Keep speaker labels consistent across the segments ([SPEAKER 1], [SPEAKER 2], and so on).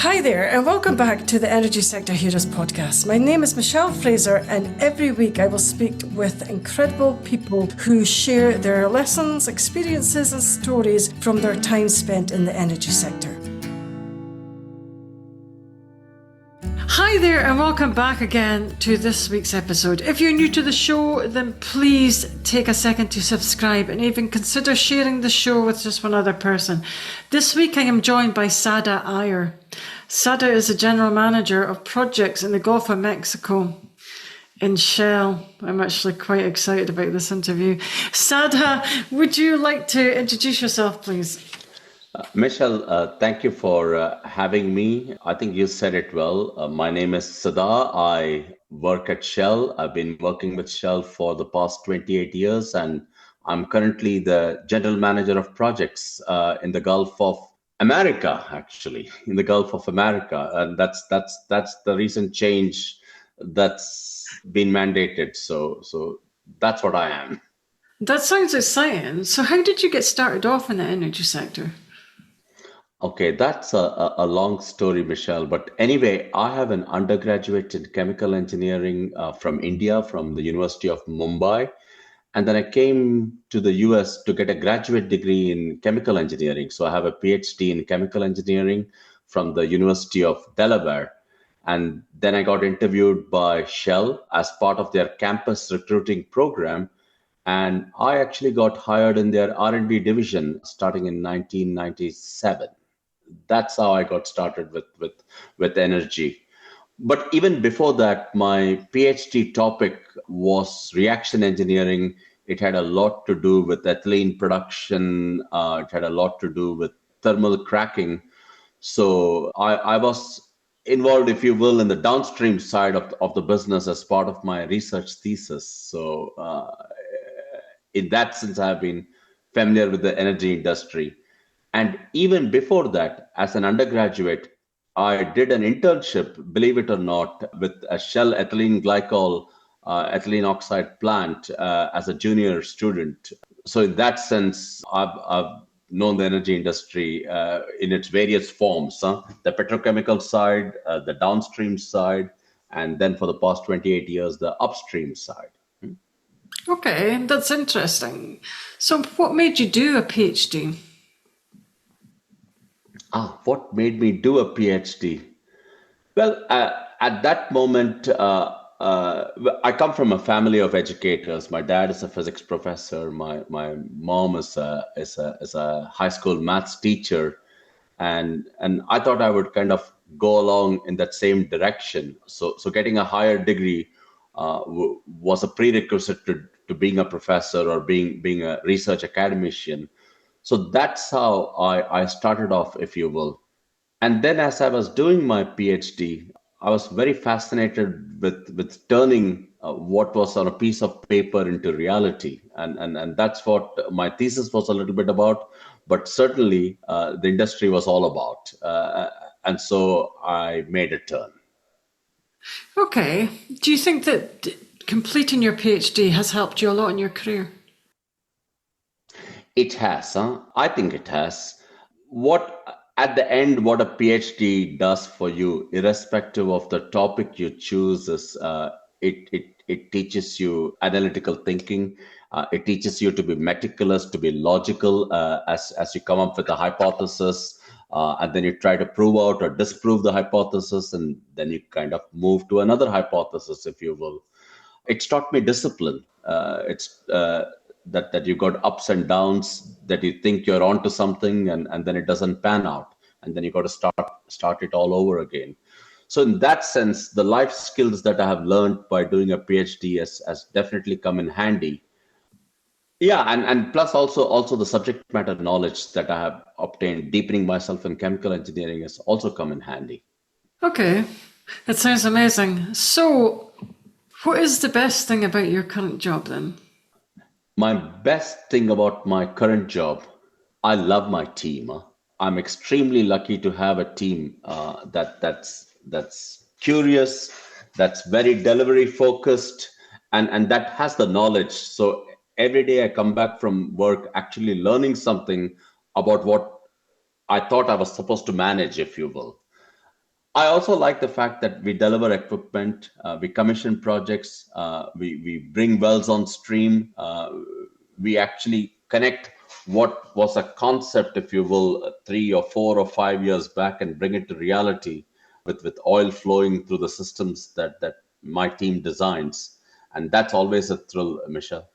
[SPEAKER 1] Hi there, and welcome back to the Energy Sector Heroes podcast. My name is Michelle Fraser, and every week I will speak with incredible people who share their lessons, experiences, and stories from their time spent in the energy sector. Hi there, and welcome back again to this week's episode. If you're new to the show, then please take a second to subscribe and even consider sharing the show with just one other person. This week I am joined by Sada Iyer. Sada is the General Manager of Projects in the Gulf of Mexico in Shell. I'm actually quite excited about this interview. Sada, would you like to introduce yourself, please?
[SPEAKER 2] Michelle, thank you for having me. I think you said it well. My name is Sada. I work at Shell. I've been working with Shell for the past 28 years, and I'm currently the General Manager of Projects in the Gulf of America, actually, in the Gulf of America. And that's the recent change that's been mandated. So that's what I am.
[SPEAKER 1] That sounds exciting. So how did you get started off in the energy sector?
[SPEAKER 2] Okay, that's a long story, Michelle. But anyway, I have an undergraduate in chemical engineering from India, from the University of Mumbai. And then I came to the US to get a graduate degree in chemical engineering. So I have a PhD in chemical engineering from the University of Delaware. And then I got interviewed by Shell as part of their campus recruiting program. And I actually got hired in their R&D division starting in 1997. That's how I got started with energy. But even before that, my PhD topic was reaction engineering. It had a lot to do with ethylene production. It had a lot to do with thermal cracking. So I was involved, if you will, in the downstream side of the business as part of my research thesis. So in that sense, I've been familiar with the energy industry. And even before that, as an undergraduate, I did an internship, believe it or not, with a Shell ethylene glycol, ethylene oxide plant as a junior student. So in that sense, I've known the energy industry in its various forms, the petrochemical side, the downstream side, and then for the past 28 years, the upstream side.
[SPEAKER 1] Okay, that's interesting. So what made you do a PhD?
[SPEAKER 2] What made me do a PhD? Well, at that moment, I come from a family of educators. My dad is a physics professor. My mom is a high school maths teacher, and I thought I would kind of go along in that same direction. So getting a higher degree was a prerequisite to being a professor or being a research academician. So that's how I started off, if you will. And then as I was doing my PhD, I was very fascinated with turning what was on a piece of paper into reality. And that's what my thesis was a little bit about, but certainly the industry was all about. And so I made a turn.
[SPEAKER 1] Okay. Do you think that completing your PhD has helped you a lot in your career?
[SPEAKER 2] It has, I think it has. At the end, what a PhD does for you, irrespective of the topic you choose, is it teaches you analytical thinking. It teaches you to be meticulous, to be logical as you come up with a hypothesis, and then you try to prove out or disprove the hypothesis, and then you kind of move to another hypothesis, if you will. It's taught me discipline. It's that you got ups and downs, that you think you're onto something and then it doesn't pan out, and then you got to start it all over again. So in that sense, the life skills that I have learned by doing a PhD has definitely come in handy. Yeah, and plus also the subject matter knowledge that I have obtained, deepening myself in chemical engineering, has also come in handy.
[SPEAKER 1] Okay, that sounds amazing. So what is the best thing about your current job then?
[SPEAKER 2] My best thing about my current job, I love my team. I'm extremely lucky to have a team that's curious, that's very delivery focused, and that has the knowledge. So every day I come back from work actually learning something about what I thought I was supposed to manage, if you will. I also like the fact that we deliver equipment, we commission projects, we bring wells on stream, we actually connect what was a concept, if you will, 3 or 4 or 5 years back and bring it to reality with oil flowing through the systems that my team designs. And that's always a thrill, Michelle.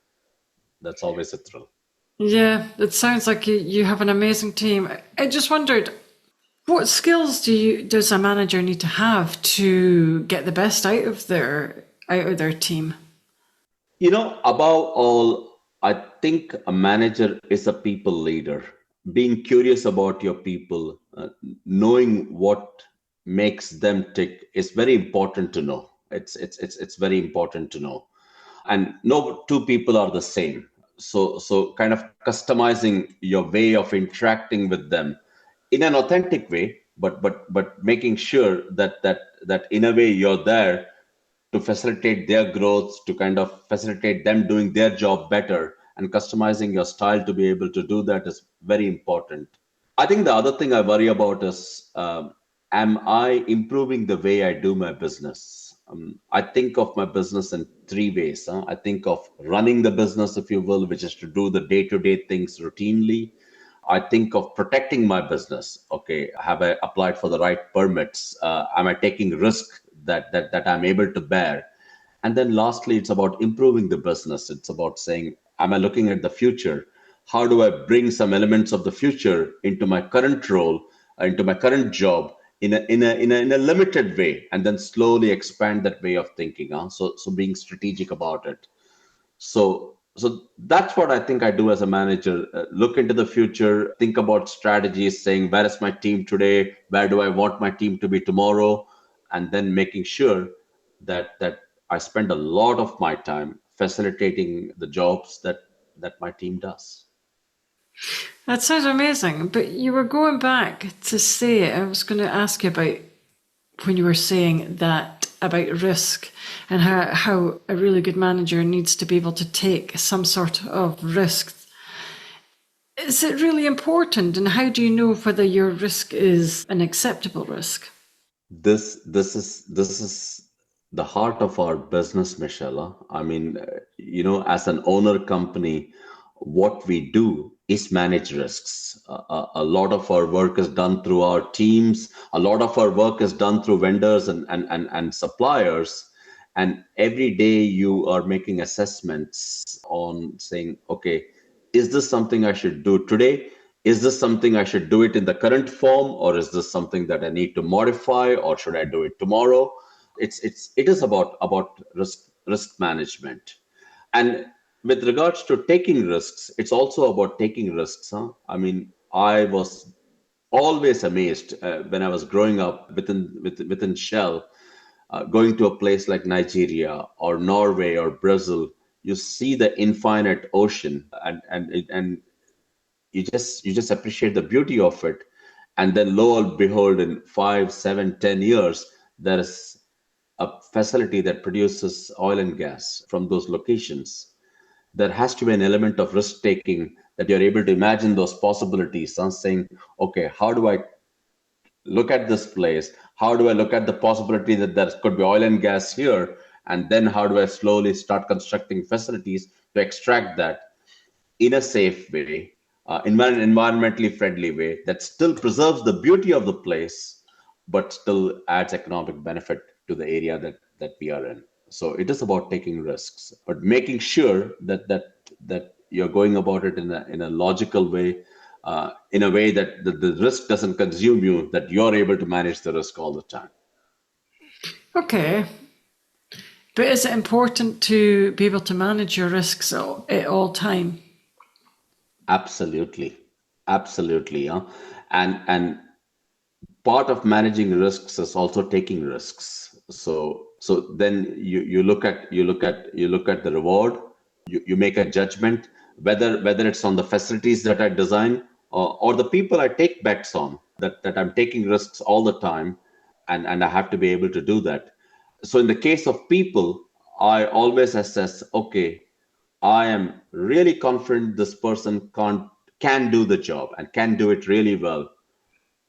[SPEAKER 2] That's always a thrill.
[SPEAKER 1] Yeah, it sounds like you have an amazing team. I just wondered, what skills does a manager need to have to get the best out of their team?
[SPEAKER 2] Above all, I think a manager is a people leader. Being curious about your people, knowing what makes them tick is very important to know. It's very important to know. And no two people are the same. So kind of customizing your way of interacting with them in an authentic way, but making sure that in a way you're there to facilitate their growth, to kind of facilitate them doing their job better, and customizing your style to be able to do that is very important. I think the other thing I worry about is, am I improving the way I do my business? I think of my business in three ways. I think of running the business, if you will, which is to do the day to day things routinely. I think of protecting my business. Okay, have I applied for the right permits? Am I taking risk that I'm able to bear? And then lastly, it's about improving the business. It's about saying, am I looking at the future? How do I bring some elements of the future into my current role, into my current job in a limited way, and then slowly expand that way of thinking. So being strategic about it. So that's what I think I do as a manager. Look into the future, think about strategies, saying where is my team today, where do I want my team to be tomorrow, and then making sure that I spend a lot of my time facilitating the jobs that my team does.
[SPEAKER 1] That sounds amazing. But you were going back to say, I was going to ask you about when you were saying that about risk and how a really good manager needs to be able to take some sort of risk. Is it really important? And how do you know whether your risk is an acceptable risk?
[SPEAKER 2] This is the heart of our business, Michelle. I mean, as an owner company, what we do is manage risks. A lot of our work is done through our teams. A lot of our work is done through vendors and suppliers. And every day you are making assessments on saying, okay, is this something I should do today? Is this something I should do it in the current form, or is this something that I need to modify, or should I do it tomorrow? It is about risk management. And with regards to taking risks, it's also about taking risks. I mean, I was always amazed when I was growing up within Shell, going to a place like Nigeria or Norway or Brazil. You see the infinite ocean, and you just appreciate the beauty of it. And then lo and behold, in 5, 7, 10 years, there is a facility that produces oil and gas from those locations. There has to be an element of risk taking, that you're able to imagine those possibilities and saying, okay, how do I look at this place? How do I look at the possibility that there could be oil and gas here? And then how do I slowly start constructing facilities to extract that in a safe way, in an environmentally friendly way that still preserves the beauty of the place, but still adds economic benefit to the area that we are in. So it is about taking risks, but making sure that you're going about it in a logical way, in a way that the risk doesn't consume you, that you're able to manage the risk all the time.
[SPEAKER 1] Okay. But is it important to be able to manage your risks at all time?
[SPEAKER 2] Absolutely, absolutely. And part of managing risks is also taking risks. So then you look at the reward. You make a judgment whether it's on the facilities that I design, or the people I take bets on, that I'm taking risks all the time, and I have to be able to do that. So in the case of people, I always assess, okay, I am really confident this person can do the job and can do it really well.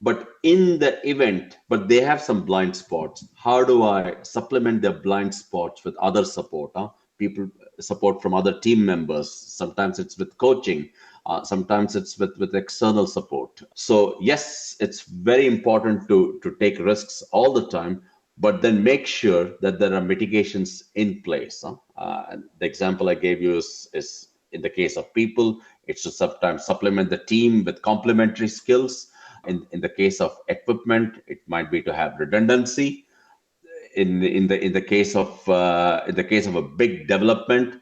[SPEAKER 2] But in the event, but they have some blind spots. How do I supplement their blind spots with other support? People support from other team members. Sometimes it's with coaching. Sometimes it's with external support. So yes, it's very important to take risks all the time, but then make sure that there are mitigations in place. The example I gave you is in the case of people, it's to sometimes supplement the team with complementary skills. In the case of equipment, it might be to have redundancy. In the case of a big development,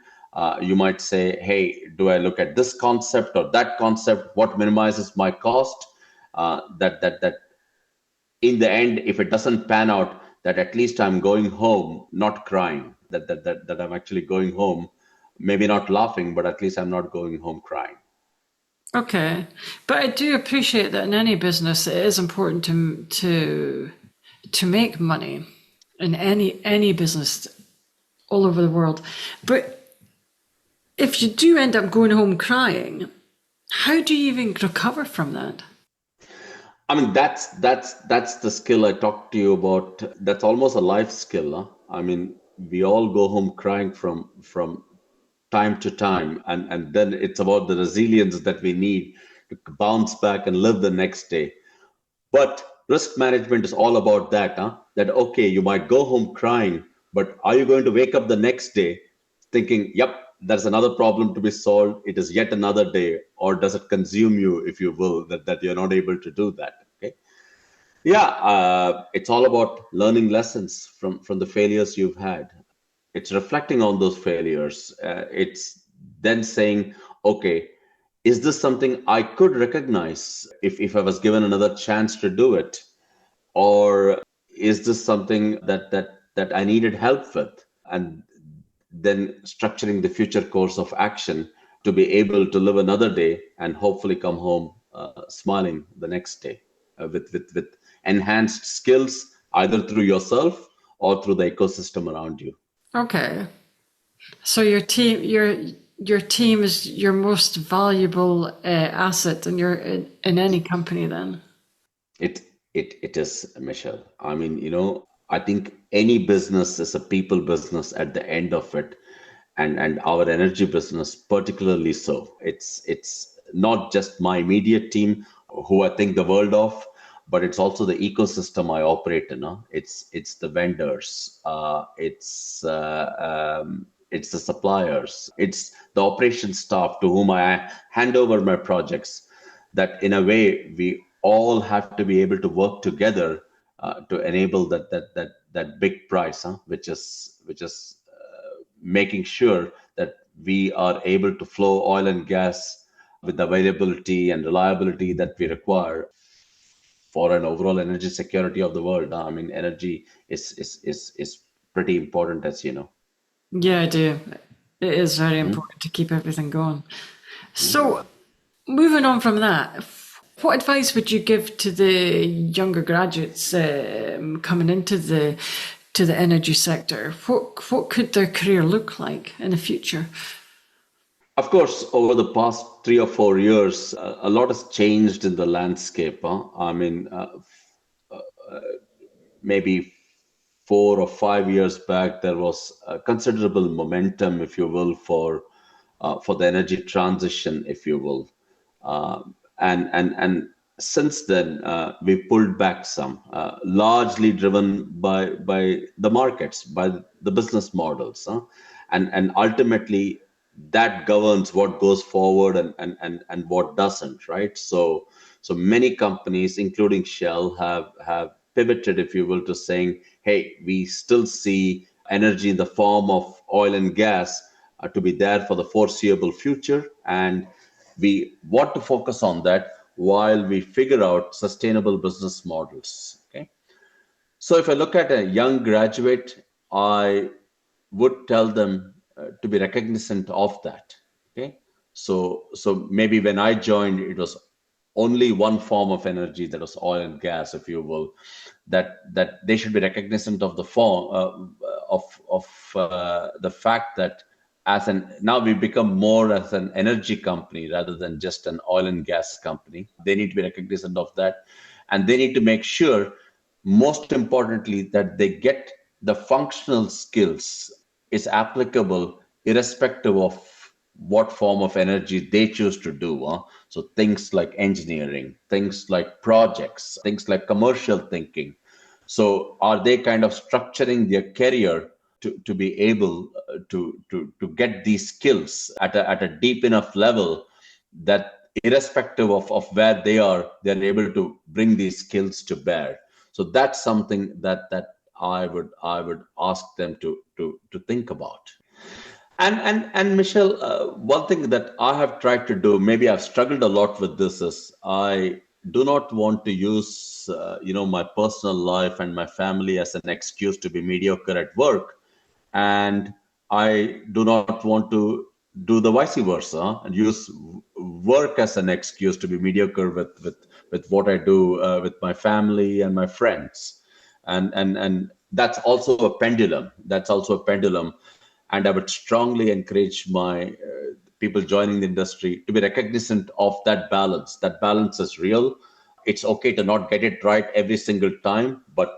[SPEAKER 2] you might say, hey, do I look at this concept or that concept? What minimizes my cost? That in the end, if it doesn't pan out, that at least I'm going home not crying. That I'm actually going home, maybe not laughing, but at least I'm not going home crying.
[SPEAKER 1] Okay, but I do appreciate that in any business, it is important to make money in any business all over the world. But if you do end up going home crying, how do you even recover from that?
[SPEAKER 2] I mean, that's the skill I talked to you about. That's almost a life skill. I mean, we all go home crying from time to time, and then it's about the resilience that we need to bounce back and live the next day. But risk management is all about that. That okay, you might go home crying, but are you going to wake up the next day thinking, "Yep, there's another problem to be solved. It is yet another day," or does it consume you, if you will, that you're not able to do that? Okay. Yeah, it's all about learning lessons from the failures you've had. It's reflecting on those failures. It's then saying, okay, is this something I could recognize if I was given another chance to do it? Or is this something that I needed help with? And then structuring the future course of action to be able to live another day and hopefully come home smiling the next day with enhanced skills, either through yourself or through the ecosystem around you.
[SPEAKER 1] Okay, so your team is your most valuable asset, and you're in any company then.
[SPEAKER 2] It it is, Michelle. I mean, I think any business is a people business at the end of it, and our energy business particularly so. It's not just my immediate team who I think the world of, but it's also the ecosystem I operate in. It's the vendors, it's the suppliers, it's the operations staff to whom I hand over my projects. That in a way we all have to be able to work together to enable that big prize, which is making sure that we are able to flow oil and gas with the availability and reliability that we require for an overall energy security of the world. I mean, energy is pretty important, as you know.
[SPEAKER 1] Yeah, I do. It is very
[SPEAKER 2] Mm,
[SPEAKER 1] important to keep everything going.
[SPEAKER 2] mm.
[SPEAKER 1] So, moving on from that, what advice would you give to the younger graduates coming into the energy sector? What could their career look like in the future?
[SPEAKER 2] Of course, over the past 3 or 4 years, a lot has changed in the landscape. I mean, maybe 4 or 5 years back, there was a considerable momentum, if you will, for the energy transition, if you will. And since then, we pulled back some, largely driven by the markets, by the business models, and ultimately that governs what goes forward and what doesn't, right? So many companies, including Shell, have pivoted, if you will, to saying, hey, we still see energy in the form of oil and gas to be there for the foreseeable future, and we want to focus on that while we figure out sustainable business models. Okay. So if I look at a young graduate, I would tell them to be recognizant of that. Okay. So maybe when I joined, it was only one form of energy, that was oil and gas, if you will. That they should be recognizant of the form of the fact that as an now we become more as an energy company rather than just an oil and gas company. They need to be recognizant of that, And they need to make sure, most importantly, that they get the functional skills is applicable irrespective of what form of energy they choose to do. So things like engineering, things like projects, things like commercial thinking. So are they kind of structuring their career to be able to get these skills at a deep enough level that irrespective of where they are, they're able to bring these skills to bear. So that's something that I would ask them to think about. And Michelle, one thing that I have tried to do, maybe I've struggled a lot with this, is I do not want to use my personal life and my family as an excuse to be mediocre at work, and I do not want to do the vice versa and use work as an excuse to be mediocre with what I do with my family and my friends. And that's also a pendulum. That's also a pendulum. And I would strongly encourage my people joining the industry to be recognizant of that balance. That balance is real. It's okay to not get it right every single time, but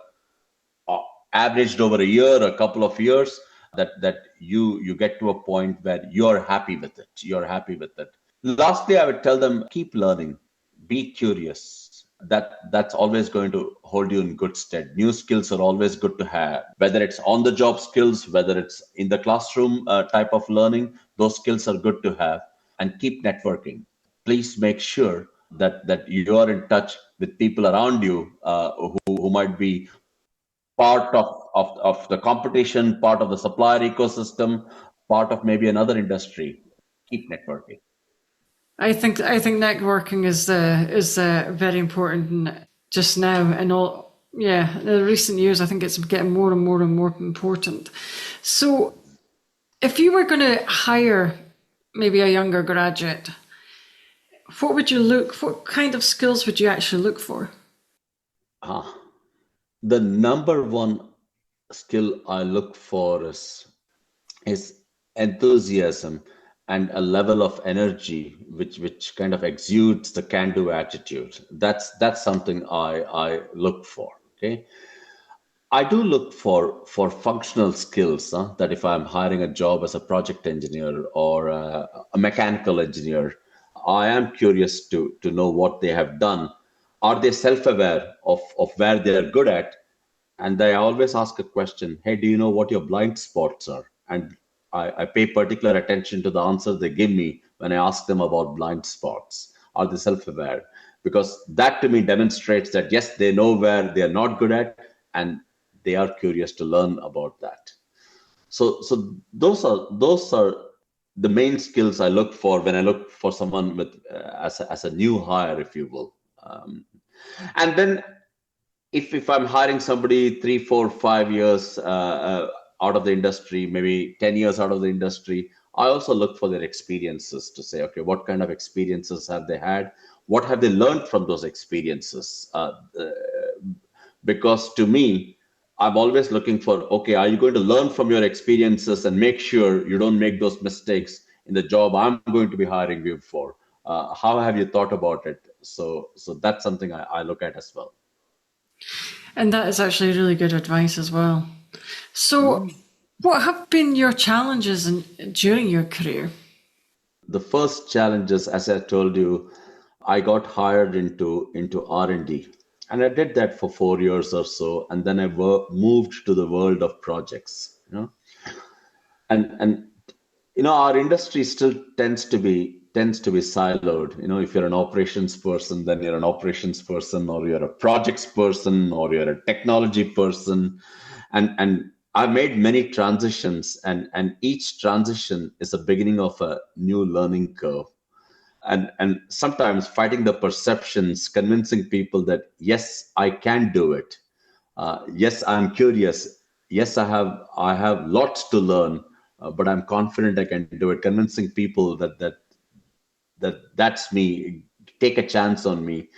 [SPEAKER 2] averaged over a year, a couple of years, that you get to a point where you're happy with it. You're happy with it. Lastly, I would tell them, keep learning, be curious. That's always going to hold you in good stead. New skills are always good to have, whether it's on the job skills, whether it's in the classroom type of learning. Those skills are good to have. And keep networking. Please make sure that you are in touch with people around you who might be part of the competition, part of the supplier ecosystem, part of maybe another industry. Keep networking.
[SPEAKER 1] I think networking is very important just now, and all. Yeah, in the recent years, I think it's getting more and more and more important. So, if you were going to hire maybe a younger graduate, what kind of skills would you actually look for?
[SPEAKER 2] The number one skill I look for is enthusiasm and a level of energy which kind of exudes the can-do attitude. That's something I look for. Okay. I do look for functional skills, that if I'm hiring a job as a project engineer or a mechanical engineer, I am curious to know what they have done. Are they self-aware of where they're good at? And I always ask a question, hey, do you know what your blind spots are? And I pay particular attention to the answers they give me when I ask them about blind spots. Are they self-aware? Because that to me demonstrates that, yes, they know where they are not good at, and they are curious to learn about that. So those are the main skills I look for when I look for someone with as a new hire, if you will. And then if I'm hiring somebody 3, 4, 5 years out of the industry, maybe 10 years out of the industry, I also look for their experiences to say, okay, what kind of experiences have they had? What have they learned from those experiences? Because to me, I'm always looking for, okay, are you going to learn from your experiences and make sure you don't make those mistakes in the job I'm going to be hiring you for? How have you thought about it? So that's something I look at as well.
[SPEAKER 1] And that is actually really good advice as well. So, what have been your challenges during your career?
[SPEAKER 2] The first challenges, as I told you, I got hired into R&D, and I did that for 4 years or so, and then I moved to the world of projects. And our industry still tends to be siloed. If you're an operations person, then you're an operations person, or you're a projects person, or you're a technology person. And I've made many transitions, and each transition is the beginning of a new learning curve. And sometimes fighting the perceptions, convincing people that, yes, I can do it. Yes, I'm curious. Yes, I have lots to learn, but I'm confident I can do it. Convincing people that's me. Take a chance on me.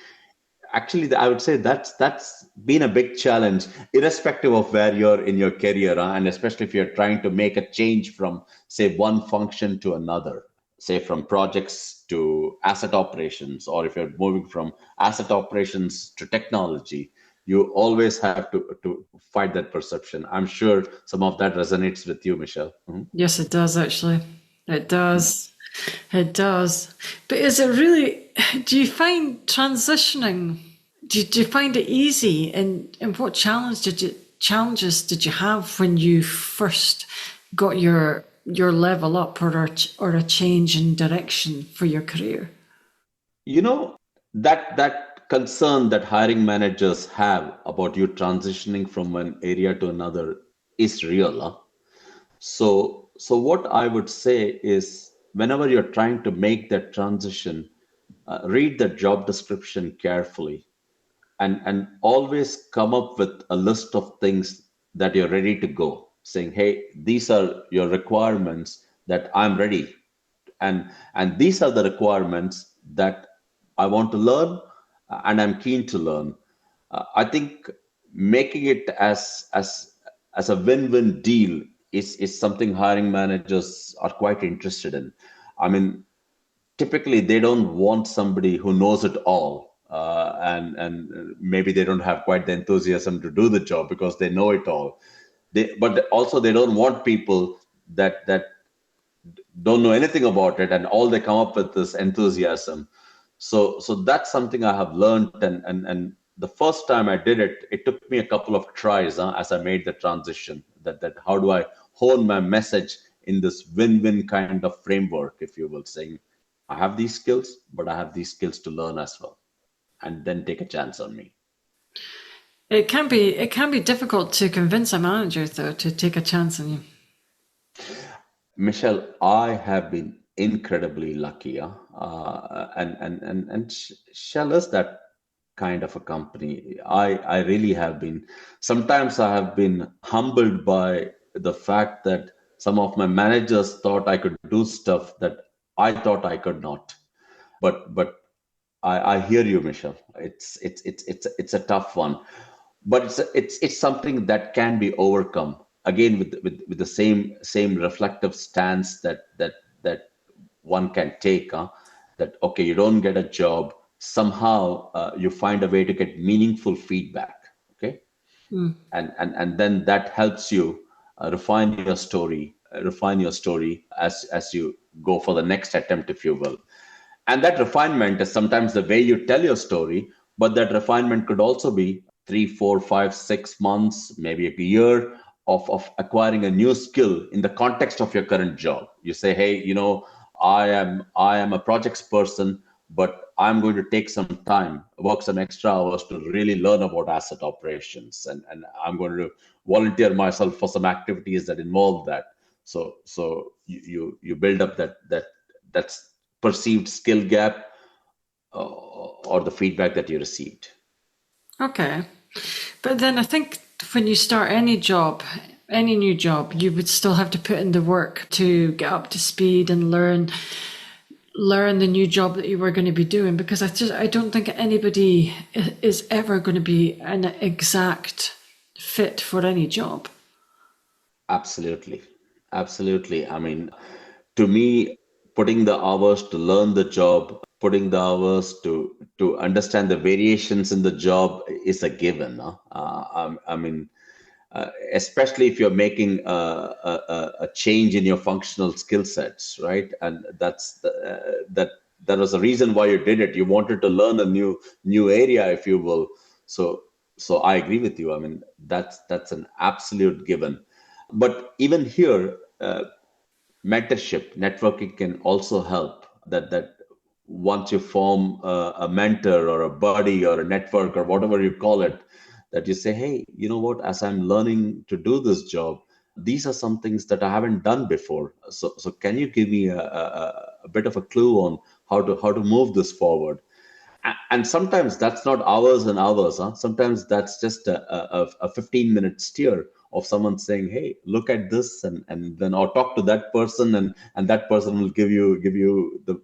[SPEAKER 2] Actually, I would say that's been a big challenge, irrespective of where you're in your career, and especially if you're trying to make a change from, say, one function to another. say from projects to asset operations, or if you're moving from asset operations to technology, you always have to fight that perception. I'm sure some of that resonates with you, Michelle. Mhm.
[SPEAKER 1] Yes, it does actually. It does. It does. But is it really, do you find transitioning, do you find it easy? And what challenges did you have when you first got your level up or a change in direction for your career?
[SPEAKER 2] You know, that concern that hiring managers have about you transitioning from one area to another is real. Huh? So what I would say is, whenever you're trying to make that transition, read the job description carefully, and always come up with a list of things that you're ready to go, saying, hey, these are your requirements that I'm ready, and these are the requirements that I want to learn, and I'm keen to learn. I think making it as a win-win deal is something hiring managers are quite interested in. I mean, typically they don't want somebody who knows it all, and maybe they don't have quite the enthusiasm to do the job because they know it all. But also they don't want people that don't know anything about it, and all they come up with is enthusiasm. So that's something I have learned, and the first time I did it, it took me a couple of tries, as I made the transition, that how do I hone my message in this win-win kind of framework, if you will, saying I have these skills, but I have these skills to learn as well, and then take a chance on me.
[SPEAKER 1] It can be difficult to convince a manager though to take a chance on you.
[SPEAKER 2] Michelle, I have been incredibly lucky, and Shell is that kind of a company. I really have been. Sometimes I have been humbled by the fact that some of my managers thought I could do stuff that I thought I could not. But I hear you, Michelle. It's a tough one, but it's something that can be overcome. Again, with the same reflective stance that one can take. That okay, you don't get a job, somehow you find a way to get meaningful feedback. Okay, and then that helps you refine your story as you go for the next attempt, if you will. And that refinement is sometimes the way you tell your story, but that refinement could also be 3, 4, 5, 6 months, maybe a year of acquiring a new skill in the context of your current job. You say, hey, I am a projects person, but I'm going to take some time, work some extra hours to really learn about asset operations, and I'm going to volunteer myself for some activities that involve that. So you build up that's perceived skill gap, or the feedback that you received.
[SPEAKER 1] Okay. But then I think when you start any new job, you would still have to put in the work to get up to speed and learn the new job that you were going to be doing, because I don't think anybody is ever going to be an exact fit for any job.
[SPEAKER 2] Absolutely. Absolutely. I mean, to me, putting the hours to learn the job, putting the hours to understand the variations in the job is a given. I mean, especially if you're making a change in your functional skill sets, right? And that was the reason why you did it. You wanted to learn a new area, if you will. So I agree with you. I mean, that's an absolute given. But even here, mentorship, networking can also help. That once you form a mentor or a buddy or a network or whatever you call it, that you say, hey, you know what? As I'm learning to do this job, these are some things that I haven't done before. So can you give me a bit of a clue on how to move this forward? And sometimes that's not hours and hours. Sometimes that's just a 15-minute steer of someone saying, hey, look at this, and then or talk to that person, and that person will give you the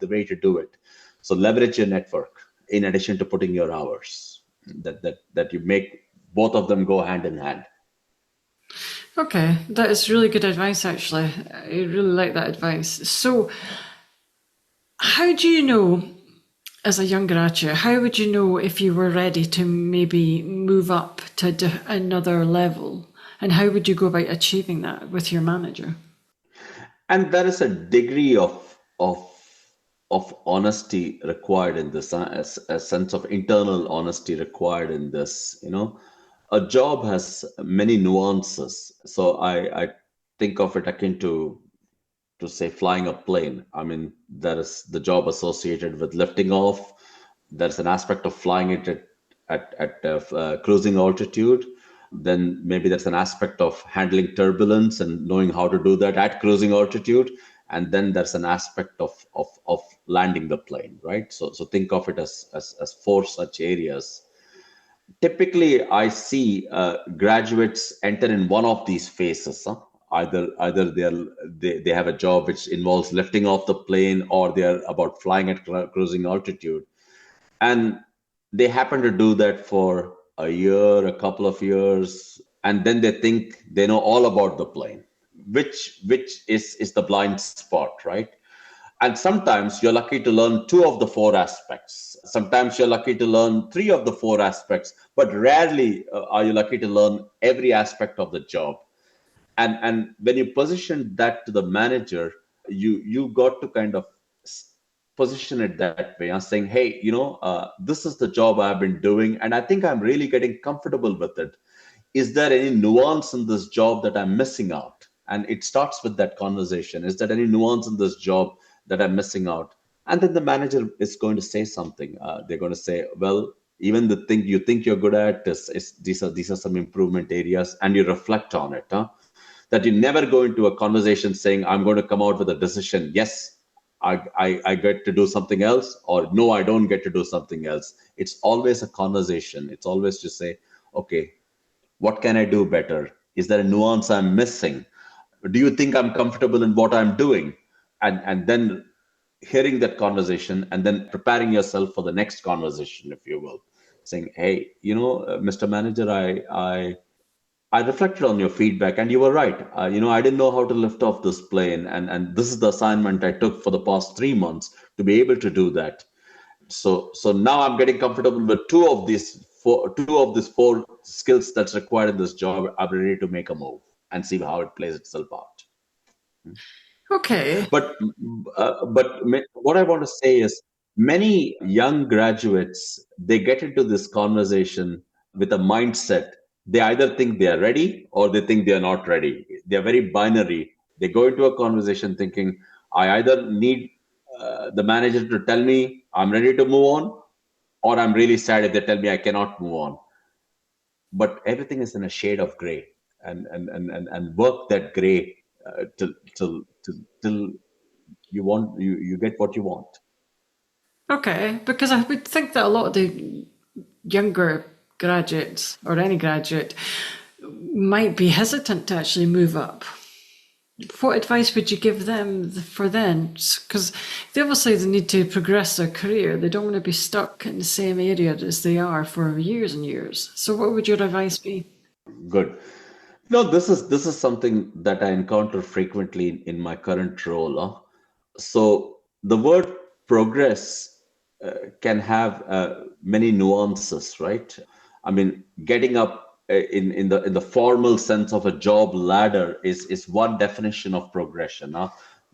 [SPEAKER 2] way to do it. So leverage your network in addition to putting your hours, that you make both of them go hand in hand.
[SPEAKER 1] Okay, that is really good advice, actually. I really like that advice. So, how do you know, as a young graduate, how would you know if you were ready to maybe move up to another level? And how would you go about achieving that with your manager?
[SPEAKER 2] And there is a degree of honesty required in this, a sense of internal honesty required in this. A job has many nuances. So I think of it akin to say flying a plane. I mean, there is the job associated with lifting off. There's an aspect of flying it at cruising altitude. Then maybe there's an aspect of handling turbulence and knowing how to do that at cruising altitude. And then there's an aspect of landing the plane, right? So think of it as four such areas. Typically, I see graduates enter in one of these phases. Huh? Either they have a job which involves lifting off the plane, or they're about flying at cruising altitude, and they happen to do that for a year, a couple of years, and then they think they know all about the plane, which is the blind spot, right? And sometimes you're lucky to learn two of the four aspects. Sometimes you're lucky to learn three of the four aspects, but rarely are you lucky to learn every aspect of the job. And when you position that to the manager, you got to kind of position it that way, saying, hey, this is the job I've been doing, and I think I'm really getting comfortable with it. Is there any nuance in this job that I'm missing out? And it starts with that conversation. Is there any nuance in this job that I'm missing out? And then the manager is going to say something. They're going to say, well, even the thing you think you're good at is these are some improvement areas, and you reflect on it. That you never go into a conversation saying, I'm going to come out with a decision. Yes, I get to do something else, or no, I don't get to do something else. It's always a conversation. It's always to say, okay, what can I do better? Is there a nuance I'm missing? Do you think I'm comfortable in what I'm doing? And then hearing that conversation, and then preparing yourself for the next conversation, if you will, saying, hey, Mr. Manager, I reflected on your feedback, and you were right. I didn't know how to lift off this plane, and this is the assignment I took for the past 3 months to be able to do that. So now I'm getting comfortable with two of these four skills that's required in this job. I'm ready to make a move and see how it plays itself out.
[SPEAKER 1] Okay.
[SPEAKER 2] But what I want to say is, many young graduates, they get into this conversation with a mindset. They either think they are ready, or they think they are not ready. They're very binary. They go into a conversation thinking, I either need the manager to tell me I'm ready to move on, or I'm really sad if they tell me I cannot move on. But everything is in a shade of gray, and work that gray till you get what you want.
[SPEAKER 1] Okay, because I would think that a lot of the younger graduates or any graduate might be hesitant to actually move up. What advice would you give them for then? Because they need to progress their career. They don't want to be stuck in the same area as they are for years and years. So what would your advice be?
[SPEAKER 2] Good. No, this is something that I encounter frequently in my current role. So the word progress can have many nuances, right? I mean, getting up in the formal sense of a job ladder is one definition of progression,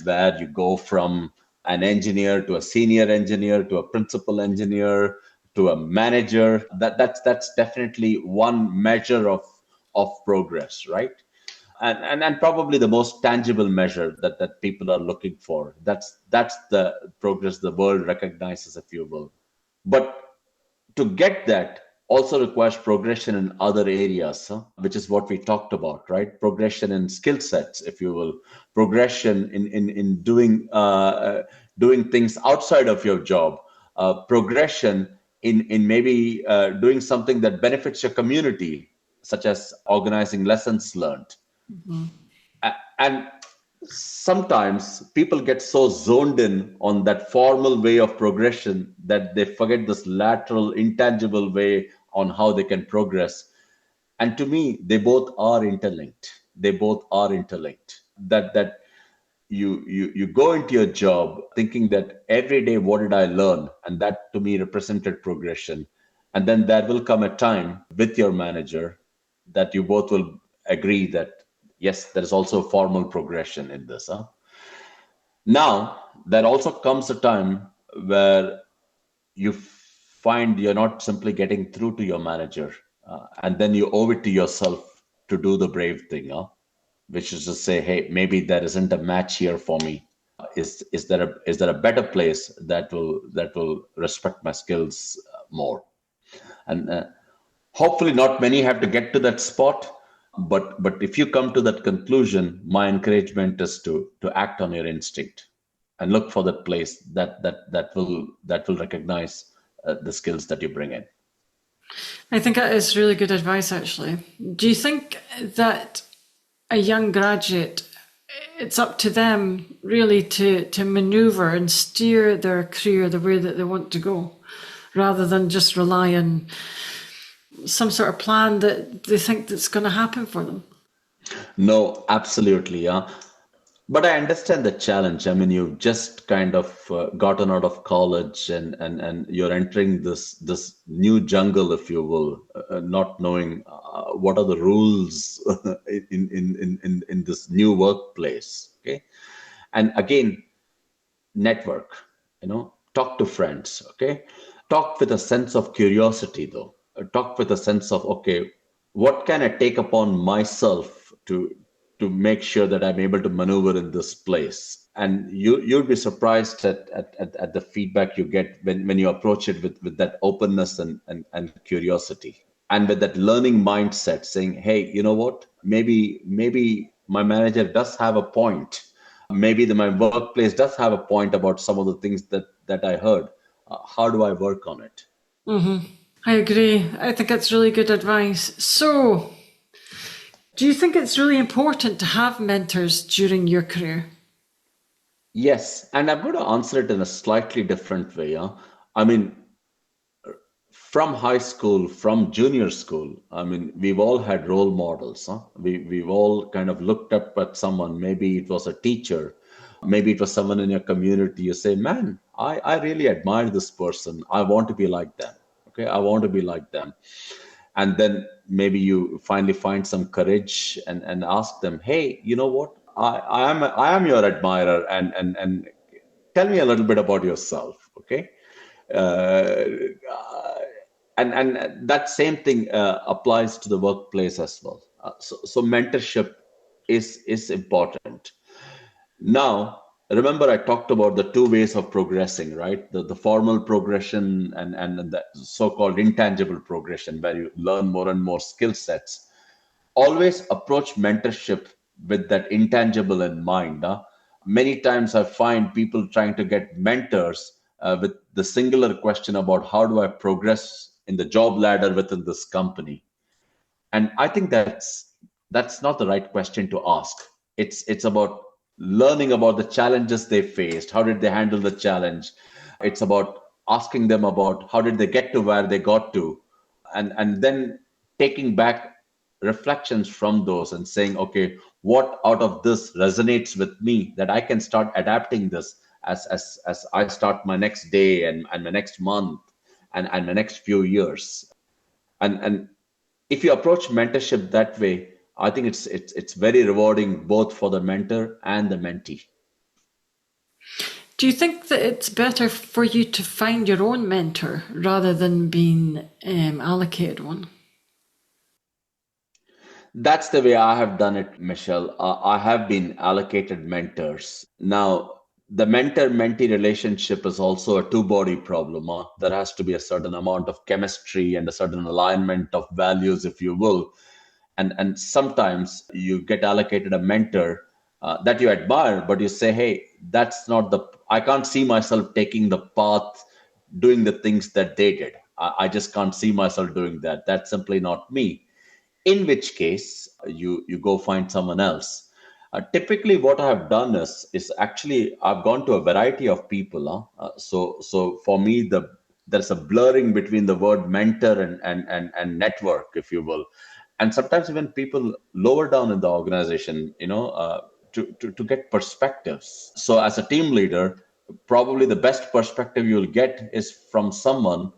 [SPEAKER 2] where you go from an engineer to a senior engineer to a principal engineer to a manager. That's definitely one measure of progress, right? And probably the most tangible measure that people are looking for. That's the progress the world recognizes, if you will. But to get that also requires progression in other areas, which is what we talked about, right? Progression in skill sets, if you will, progression in doing things outside of your job, progression in maybe doing something that benefits your community, such as organizing lessons learned. And sometimes people get so zoned in on that formal way of progression that they forget this lateral, intangible way on how they can progress. And to me, they both are interlinked. they both are interlinked. That you go into your job thinking that every day, what did I learn? And that to me represented progression. And then there will come a time with your manager that you both will agree that yes, there is also formal progression in this. Huh? Now, there also comes a time where you find you're not simply getting through to your manager, and then you owe it to yourself to do the brave thing, huh? Which is to say, hey, maybe there isn't a match here for me. Is there a better place that will respect my skills more? And hopefully, not many have to get to that spot. But if you come to that conclusion, my encouragement is to act on your instinct and look for that place that will recognize the skills that you bring in.
[SPEAKER 1] I think that is really good advice, actually. Do you think that a young graduate, it's up to them really to maneuver and steer their career the way that they want to go, rather than just rely on some sort of plan that they think that's going to happen for them?
[SPEAKER 2] No, absolutely, yeah. But I understand the challenge. I mean, you've just kind of gotten out of college, and you're entering this new jungle, if you will, not knowing what are the rules in this new workplace. Okay, and again, network. Talk to friends. Okay, talk with a sense of curiosity, though. Talk with a sense of, okay, what can I take upon myself to make sure that I'm able to maneuver in this place? And you'll be surprised at the feedback you get when you approach it with that openness and curiosity, and with that learning mindset, saying, hey, you know what, maybe my manager does have a point. Maybe my workplace does have a point about some of the things that I heard. How do I work on it?
[SPEAKER 1] I agree. I think that's really good advice. So, do you think it's really important to have mentors during your career?
[SPEAKER 2] Yes, and I'm going to answer it in a slightly different way. Huh? I mean, from high school, from junior school, I mean, we've all had role models. Huh? We've all kind of looked up at someone. Maybe it was a teacher, maybe it was someone in your community. You say, man, I really admire this person. I want to be like them. Okay, I want to be like them. And then maybe you finally find some courage and ask them, hey, you know what? I am your admirer, and tell me a little bit about yourself. Okay. Uh, and that same thing applies to the workplace as well. So mentorship is important. Now, remember I talked about the two ways of progressing, right? The formal progression and the so-called intangible progression, where you learn more and more skill sets. Always approach mentorship with that intangible in mind. Many times I find people trying to get mentors with the singular question about how do I progress in the job ladder within this company. And I think that's not the right question to ask. It's about learning about the challenges they faced. How did they handle the challenge? It's about asking them about how did they get to where they got to, and then taking back reflections from those and saying, okay, what out of this resonates with me that I can start adapting this as I start my next day and my next month and my next few years. And if you approach mentorship that way, I think it's very rewarding both for the mentor and the mentee.
[SPEAKER 1] Do you think that it's better for you to find your own mentor rather than being allocated one?
[SPEAKER 2] That's the way I have done it, Michelle. I have been allocated mentors. Now, the mentor-mentee relationship is also a two-body problem. There has to be a certain amount of chemistry and a certain alignment of values, if you will. And sometimes you get allocated a mentor that you admire, but you say, hey, I can't see myself taking the path, doing the things that they did. I just can't see myself doing that. That's simply not me. In which case, you go find someone else. Typically, what I have done is actually I've gone to a variety of people. So for me, there's a blurring between the word mentor and network, if you will. and sometimes even people lower down in the organization, to get perspectives. So as a team leader, probably the best perspective you'll get is from someone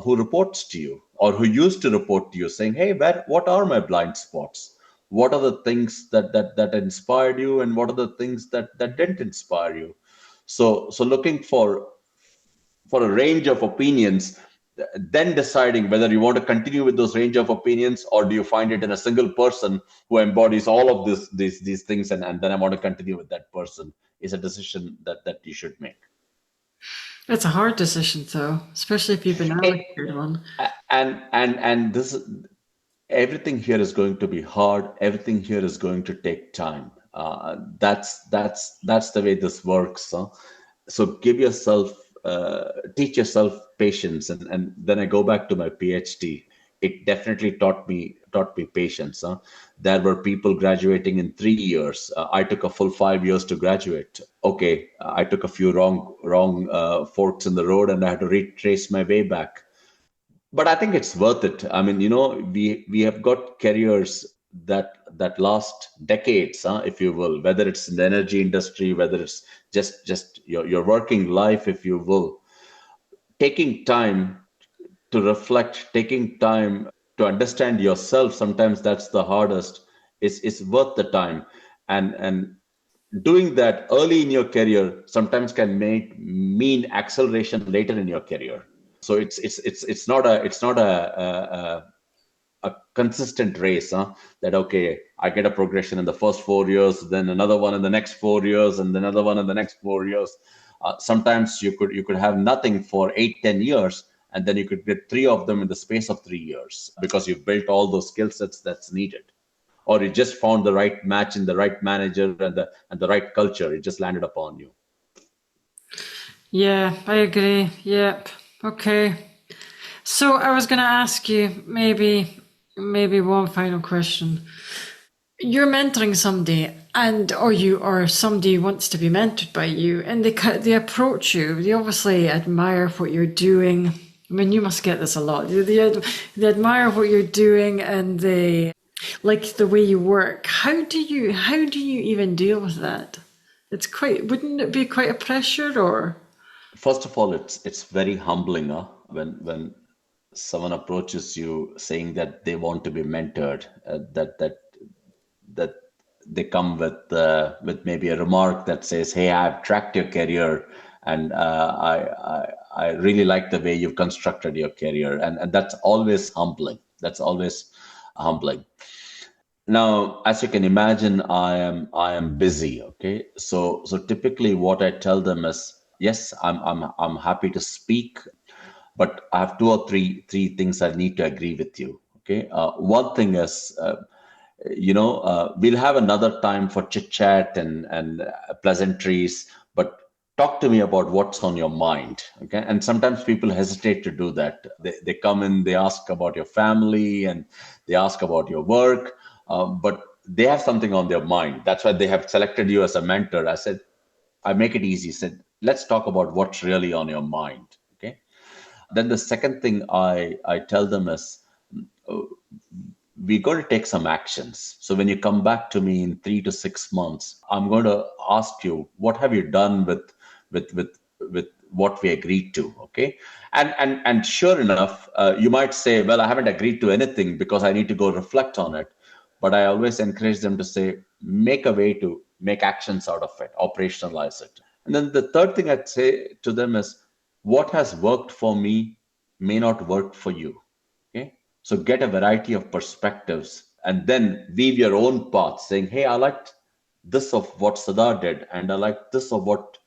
[SPEAKER 2] who reports to you or who used to report to you, saying, hey, what are my blind spots? What are the things that inspired you, and what are the things that didn't inspire you? So looking for a range of opinions, then deciding whether you want to continue with those range of opinions, or do you find it in a single person who embodies all of these things, and then I want to continue with that person, is a decision that you should make.
[SPEAKER 1] It's a hard decision, though, especially if you've been allocated one.
[SPEAKER 2] And this, everything here is going to be hard. Everything here is going to take time. That's the way this works. Huh? So teach yourself patience, and then I go back to my PhD. It definitely taught me patience. Huh? There were people graduating in 3 years. I took a full 5 years to graduate. Okay, I took a few wrong forks in the road, and I had to retrace my way back. But I think it's worth it. I mean, we have got careers that last decades, if you will, whether it's in the energy industry, whether it's just your working life, if you will. Taking time to reflect, taking time to understand yourself, sometimes that's the hardest. It's worth the time. And doing that early in your career sometimes can mean acceleration later in your career. So it's not a consistent race, huh? That okay, I get a progression in the first 4 years, then another one in the next 4 years, and then another one in the next 4 years. Sometimes you could have nothing for 8-10 years, and then you could get three of them in the space of 3 years because you've built all those skill sets that's needed, or you just found the right match in the right manager and the right culture. It just landed upon you.
[SPEAKER 1] Yeah, I agree. Yep. Okay. So I was going to ask you maybe one final question. You're mentoring somebody, or somebody wants to be mentored by you, and they approach you. They obviously admire what you're doing. I mean, you must get this a lot. They admire what you're doing, and they like the way you work. How do you even deal with that? Wouldn't it be quite a pressure, or?
[SPEAKER 2] First of all, it's very humbling, huh? When someone approaches you saying that they want to be mentored, that they come with maybe a remark that says, "Hey, I've tracked your career, and I really like the way you've constructed your career," and that's always humbling. That's always humbling. Now, as you can imagine, I am busy. Okay, so typically what I tell them is, yes, I'm happy to speak, but I have two or three things I need to agree with you. Okay, one thing is, we'll have another time for chit chat and pleasantries, but talk to me about what's on your mind. Okay, and sometimes people hesitate to do that. They come in, they ask about your family, and they ask about your work, but they have something on their mind. That's why they have selected you as a mentor. I make it easy. Said, let's talk about what's really on your mind. Okay. Then the second thing I tell them is, we got to take some actions. So when you come back to me in 3 to 6 months, I'm going to ask you, what have you done with what we agreed to? Okay. And sure enough, you might say, well, I haven't agreed to anything because I need to go reflect on it. But I always encourage them to say, make a way to make actions out of it, operationalize it. And then the third thing I'd say to them is, what has worked for me may not work for you. Okay. So get a variety of perspectives and then weave your own path, saying, hey, I liked this of what Sada did, and I like this of what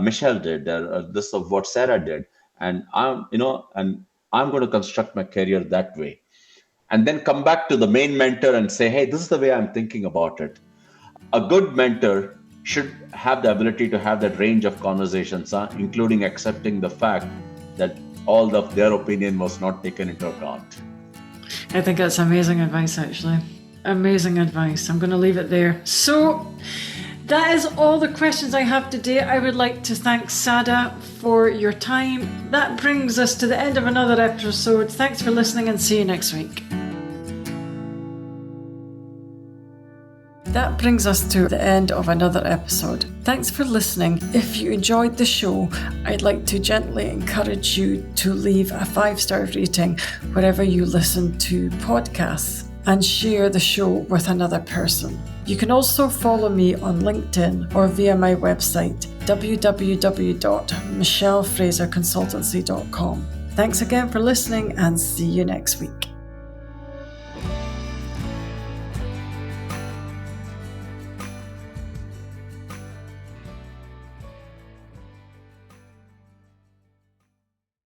[SPEAKER 2] Michelle did, or this of what Sarah did. And I'm going to construct my career that way. And then come back to the main mentor and say, hey, this is the way I'm thinking about it. A good mentor should have the ability to have that range of conversations, including accepting the fact that all of their opinion was not taken into account.
[SPEAKER 1] I think that's amazing advice, actually. Amazing advice. I'm going to leave it there. So that is all the questions I have today. I would like to thank Sada for your time. That brings us to the end of another episode. Thanks for listening, and see you next week. That brings us to the end of another episode. Thanks for listening. If you enjoyed the show, I'd like to gently encourage you to leave a 5-star rating wherever you listen to podcasts and share the show with another person. You can also follow me on LinkedIn or via my website, www.michellefraserconsultancy.com. Thanks again for listening and see you next week.